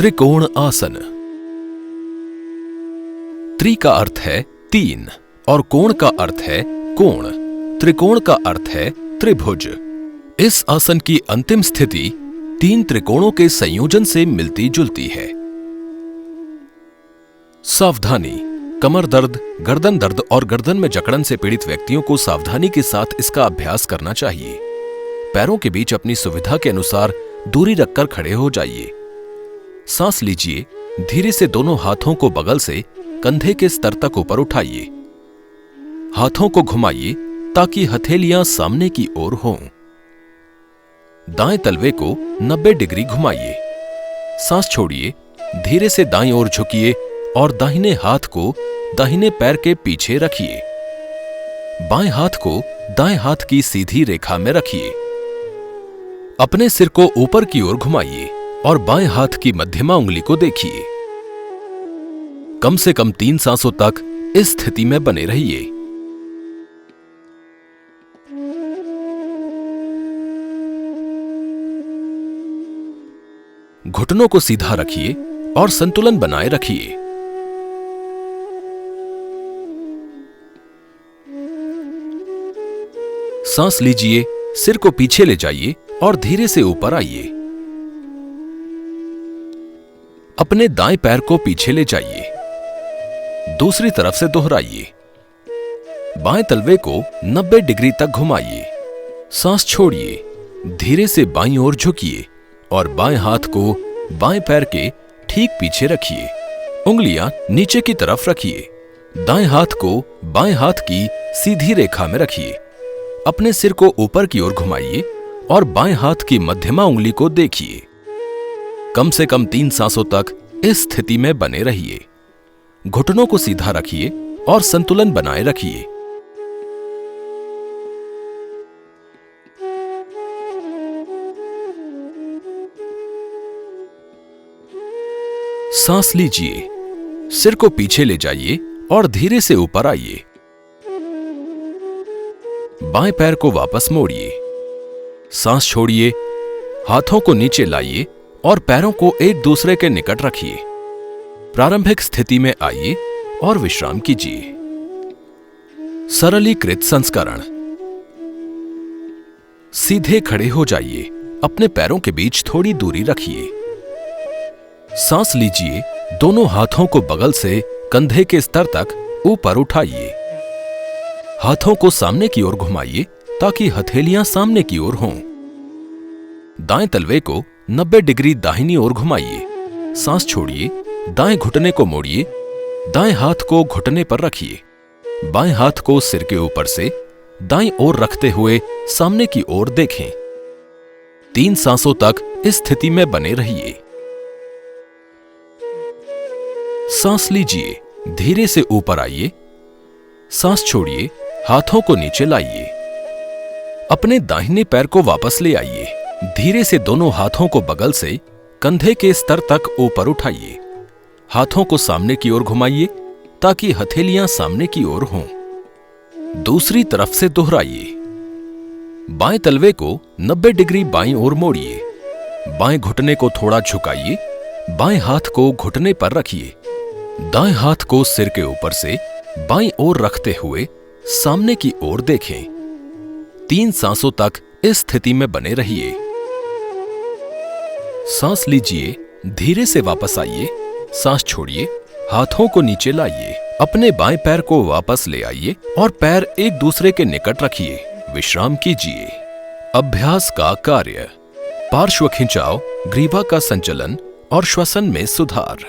त्रिकोण आसन। त्रि का अर्थ है तीन और कोण का अर्थ है कोण। त्रिकोण का अर्थ है त्रिभुज। इस आसन की अंतिम स्थिति तीन त्रिकोणों के संयोजन से मिलती जुलती है। सावधानी। कमर दर्द, गर्दन दर्द और गर्दन में जकड़न से पीड़ित व्यक्तियों को सावधानी के साथ इसका अभ्यास करना चाहिए। पैरों के बीच अपनी सुविधा के अनुसार दूरी रखकर खड़े हो जाइए। सांस लीजिए। धीरे से दोनों हाथों को बगल से कंधे के स्तर तक ऊपर उठाइए। हाथों को घुमाइए ताकि हथेलियां सामने की ओर हों। दाएं तलवे को 90 डिग्री घुमाइए। सांस छोड़िए। धीरे से दाईं ओर झुकिए और दाहिने हाथ को दाहिने पैर के पीछे रखिए। बाएं हाथ को दाएं हाथ की सीधी रेखा में रखिए। अपने सिर को ऊपर की ओर घुमाइए और बाएं हाथ की मध्यमा उंगली को देखिए। कम से कम 3 सांसों तक इस स्थिति में बने रहिए। घुटनों को सीधा रखिए और संतुलन बनाए रखिए। सांस लीजिए। सिर को पीछे ले जाइए और धीरे से ऊपर आइए। अपने दाएं पैर को पीछे ले जाइए। दूसरी तरफ से दोहराइए। बाएं तलवे को 90 डिग्री तक घुमाइए। सांस छोड़िए। धीरे से बाईं ओर झुकिए और बाएं हाथ को बाएं पैर के ठीक पीछे रखिए। उंगलियां नीचे की तरफ रखिए। दाएं हाथ को बाएं हाथ की सीधी रेखा में रखिए। अपने सिर को ऊपर की ओर घुमाइए और बाएं हाथ की मध्यमा उंगली को देखिए। कम से कम 3 सांसों तक इस स्थिति में बने रहिए। घुटनों को सीधा रखिए और संतुलन बनाए रखिए। सांस लीजिए। सिर को पीछे ले जाइए और धीरे से ऊपर आइए। बाएं पैर को वापस मोड़िए। सांस छोड़िए। हाथों को नीचे लाइए और पैरों को एक दूसरे के निकट रखिए। प्रारंभिक स्थिति में आइए और विश्राम कीजिए। सरलीकृत संस्करण। सीधे खड़े हो जाइए। अपने पैरों के बीच थोड़ी दूरी रखिए। सांस लीजिए। दोनों हाथों को बगल से कंधे के स्तर तक ऊपर उठाइए। हाथों को सामने की ओर घुमाइए ताकि हथेलियां सामने की ओर हों। दाएं तलवे को 90 डिग्री दाहिनी ओर घुमाइए। सांस छोड़िए। दाएं घुटने को मोड़िए। दाएं हाथ को घुटने पर रखिए। बाएं हाथ को सिर के ऊपर से दाईं ओर रखते हुए सामने की ओर देखें। 3 सांसों तक इस स्थिति में बने रहिए। सांस लीजिए। धीरे से ऊपर आइए। सांस छोड़िए। हाथों को नीचे लाइए। अपने दाहिने पैर को वापस ले आइए। धीरे से दोनों हाथों को बगल से कंधे के स्तर तक ऊपर उठाइए। हाथों को सामने की ओर घुमाइए ताकि हथेलियां सामने की ओर हों। दूसरी तरफ से दोहराइए। बाएं तलवे को 90 डिग्री बाईं ओर मोड़िए। बाएं घुटने को थोड़ा झुकाइए। बाएं हाथ को घुटने पर रखिए। दाएं हाथ को सिर के ऊपर से बाईं ओर रखते हुए सामने की ओर देखें। 3 सांसों तक इस स्थिति में बने रहिए। सांस लीजिए। धीरे से वापस आइए। सांस छोड़िए। हाथों को नीचे लाइए। अपने बाएं पैर को वापस ले आइए और पैर एक दूसरे के निकट रखिए। विश्राम कीजिए। अभ्यास का कार्य। पार्श्व खिंचाव, ग्रीवा का संचलन और श्वसन में सुधार।